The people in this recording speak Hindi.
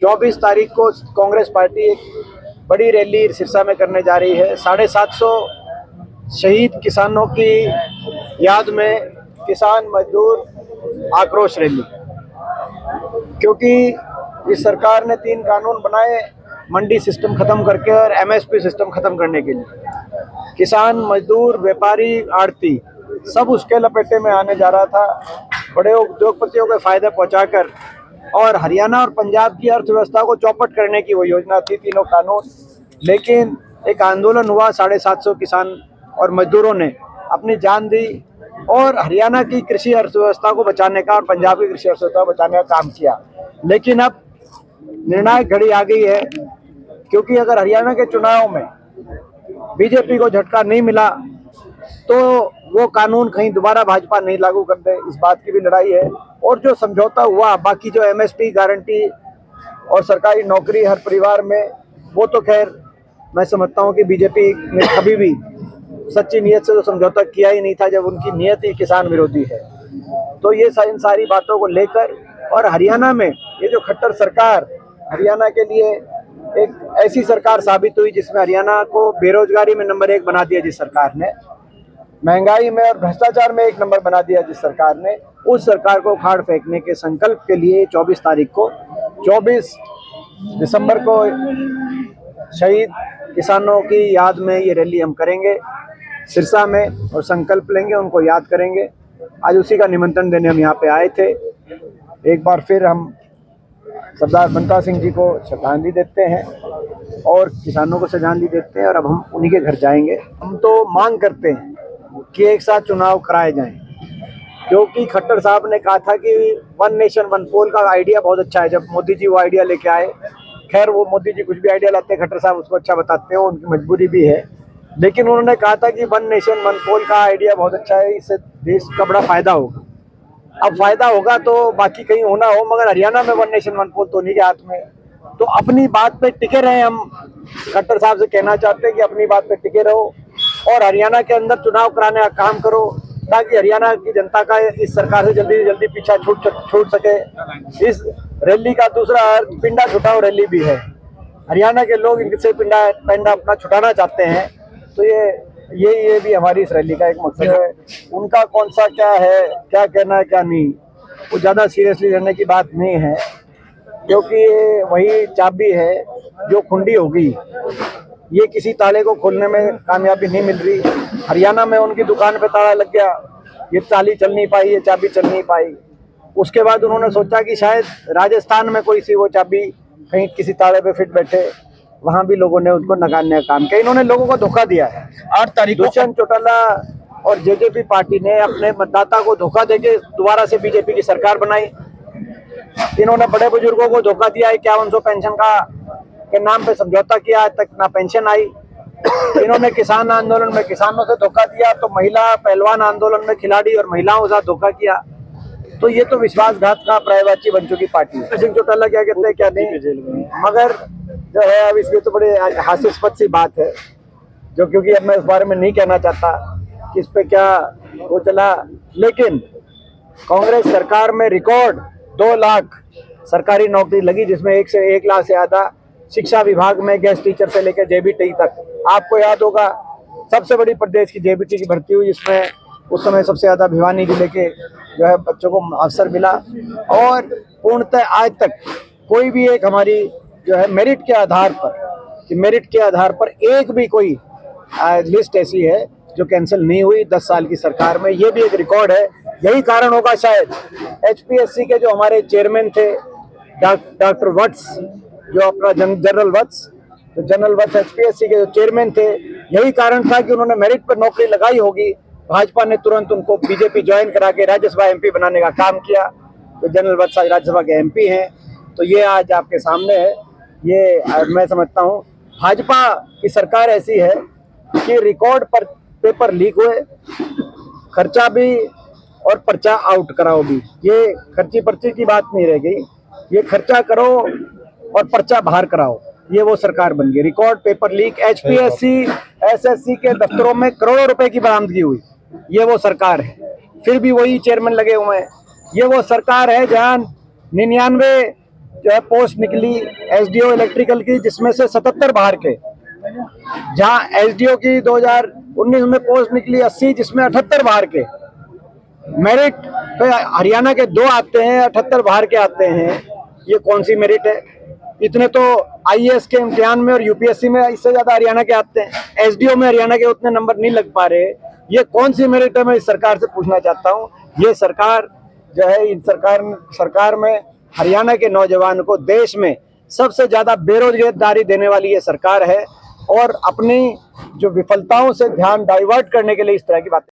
24 तारीख को कांग्रेस पार्टी एक बड़ी रैली सिरसा में करने जा रही है। 750 शहीद किसानों की याद में किसान मजदूर आक्रोश रैली, क्योंकि इस सरकार ने 3 कानून बनाए मंडी सिस्टम खत्म करके और एमएसपी सिस्टम खत्म करने के लिए। किसान मजदूर व्यापारी आड़ती सब उसके लपेटे में आने जा रहा था, बड़े उद्योगपतियों को फायदा पहुंचाकर, और हरियाणा और पंजाब की अर्थव्यवस्था को चौपट करने की वो योजना थी, तीनों कानून। लेकिन एक आंदोलन हुआ, 750 किसान और मजदूरों ने अपनी जान दी और हरियाणा की कृषि अर्थव्यवस्था को बचाने का और पंजाब की कृषि अर्थव्यवस्था को बचाने का काम किया। लेकिन अब निर्णायक घड़ी आ गई है, क्योंकि अगर हरियाणा के चुनाव में बीजेपी को झटका नहीं मिला तो वो कानून कहीं दोबारा भाजपा नहीं लागू कर दे, इस बात की भी लड़ाई है। और जो समझौता हुआ, बाकी जो एमएसपी गारंटी और सरकारी नौकरी हर परिवार में, वो तो खैर मैं समझता हूँ कि बीजेपी ने कभी भी सच्ची नीयत से तो समझौता किया ही नहीं था, जब उनकी नीयत ही किसान विरोधी है। तो ये इन सारी बातों को लेकर, और हरियाणा में ये जो खट्टर सरकार हरियाणा के लिए एक ऐसी सरकार साबित हुई जिसमें हरियाणा को बेरोजगारी में नंबर 1 बना दिया जिस सरकार ने, महंगाई में और भ्रष्टाचार में 1 नंबर बना दिया जिस सरकार ने, उस सरकार को उखाड़ फेंकने के संकल्प के लिए 24 तारीख को, 24 दिसंबर को शहीद किसानों की याद में ये रैली हम करेंगे सिरसा में, और संकल्प लेंगे, उनको याद करेंगे। आज उसी का निमंत्रण देने हम यहाँ पे आए थे। एक बार फिर हम सरदार बंता सिंह जी को श्रद्धांजलि देते हैं और किसानों को श्रद्धांजलि देते हैं, और अब हम उन्हीं के घर जाएंगे। हम तो मांग करते हैं कि एक साथ चुनाव कराए जाएं, क्योंकि खट्टर साहब ने कहा था कि 1 नेशन 1 पोल का आइडिया बहुत अच्छा है। जब मोदी जी वो आइडिया लेके आए, खैर वो मोदी जी कुछ भी आइडिया लाते हैं, खट्टर साहब उसको अच्छा बताते हैं, उनकी मजबूरी भी है, लेकिन उन्होंने कहा था कि 1 नेशन 1 पोल का आइडिया बहुत अच्छा है, इससे देश का बड़ा फायदा होगा। अब फायदा होगा तो बाकी कहीं होना हो, मगर हरियाणा में 1 नेशन 1 पोल तो नहीं के हाथ में। तो अपनी बात पे टिके रहे। हम खट्टर साहब से कहना चाहते हैं कि अपनी बात पे टिके रहो और हरियाणा के अंदर चुनाव कराने का काम करो, ताकि हरियाणा की जनता का इस सरकार से जल्दी से जल्दी पीछा छूट सके। इस रैली का दूसरा अर्थ पिंडा छुटाओ रैली भी है। हरियाणा के लोग इनसे पिंडा अपना छुटाना चाहते हैं, तो ये भी हमारी इस रैली का एक मकसद है। उनका कौन सा क्या है, क्या कहना है क्या नहीं, वो ज़्यादा सीरियसली लेने की बात नहीं है, क्योंकि ये वही चाबी है जो खुंडी होगी, ये किसी ताले को खोलने में कामयाबी नहीं मिल रही। हरियाणा में उनकी दुकान पे ताला लग गया, ये ताली चल नहीं पाई, ये चाबी चल नहीं पाई। उसके बाद उन्होंने सोचा कि शायद राजस्थान में कोई सी वो चाबी कहीं किसी ताले पे फिट बैठे, वहां भी लोगों ने उनको नकारने का काम किया। इन्होंने लोगों को धोखा दिया है। 8 तारीख को दुष्यंत चौटाला और जेजेपी पार्टी ने अपने मतदाता को धोखा देके दोबारा से बीजेपी की सरकार बनाई। इन्होंने बड़े बुजुर्गों को धोखा दिया, 5100 पेंशन का के नाम पे समझौता किया, आज तक ना पेंशन आई। इन्होंने किसान आंदोलन में किसानों से धोखा दिया, तो महिला पहलवान आंदोलन में खिलाड़ी और महिलाओं के साथ धोखा किया। तो ये तो विश्वासघात का पर्यायवाची बन चुकी पार्टी है। सिंह चौटाला क्या कहते हैं क्या नहीं, मगर जो है अब इसमें तो बड़े हास्यास्पद सी बात है, जो क्योंकि अब मैं उस बारे में नहीं कहना चाहता कि इस पे क्या वो चला। लेकिन कांग्रेस सरकार में रिकॉर्ड 2 लाख सरकारी नौकरी लगी, जिसमें 1 लाख से ज़्यादा शिक्षा विभाग में, गेस्ट टीचर से लेकर जेबीटी तक। आपको याद होगा सबसे बड़ी प्रदेश की जेबीटी की भर्ती हुई, जिसमें उस समय सबसे ज़्यादा भिवानी जिले के जो है बच्चों को अवसर मिला। और पूर्णतः आज तक कोई भी एक हमारी जो है मेरिट के आधार पर एक भी कोई लिस्ट ऐसी है जो कैंसिल नहीं हुई 10 साल की सरकार में। ये भी एक रिकॉर्ड है। यही कारण होगा शायद एचपीएससी के जो हमारे चेयरमैन थे डॉक्टर वत्स, जो अपना जनरल वत्स एचपीएससी के जो चेयरमैन थे, यही कारण था कि उन्होंने मेरिट पर नौकरी लगाई होगी। भाजपा ने तुरंत उनको बीजेपी ज्वाइन करा के राज्यसभा एमपी बनाने का काम किया। तो जनरल वत्स आज राज्यसभा के एमपी हैं। तो ये आज आपके सामने है। ये मैं समझता हूँ भाजपा की सरकार ऐसी है कि रिकॉर्ड पर पेपर लीक हुए, खर्चा भी और पर्चा आउट कराओ भी। ये खर्ची पर्ची की बात नहीं रह गई, ये खर्चा करो और पर्चा बाहर कराओ, ये वो सरकार बन गई। Record paper leak, HPSC SSC के दफ्तरों में करोड़ों रुपए की बरामदगी हुई, ये वो सरकार है। फिर भी वही चेयरमैन लगे हुए हैं। ये वो सरकार है जहां 99 जो है पोस्ट निकली एसडीओ इलेक्ट्रिकल की, जिसमें से 77 बाहर के, जहां एसडीओ की 2019 में पोस्ट निकली 80, जिसमें 78 बाहर के। मेरिट पे हरियाणा के 2 आते हैं, 78 बाहर के आते हैं। ये कौन सी मेरिट है? इतने तो आईएएस के इम्तिहान में और यूपीएससी में इससे ज्यादा हरियाणा के आते हैं। एसडीओ में हरियाणा के उतने नंबर नहीं लग पा रहे। ये कौन सी मेरिट है? मैं इस सरकार से पूछना चाहता हूँ। ये सरकार जो है, इन सरकार में हरियाणा के नौजवान को देश में सबसे ज्यादा बेरोजगारी देने वाली ये सरकार है, और अपनी जो विफलताओं से ध्यान डाइवर्ट करने के लिए इस तरह की बातें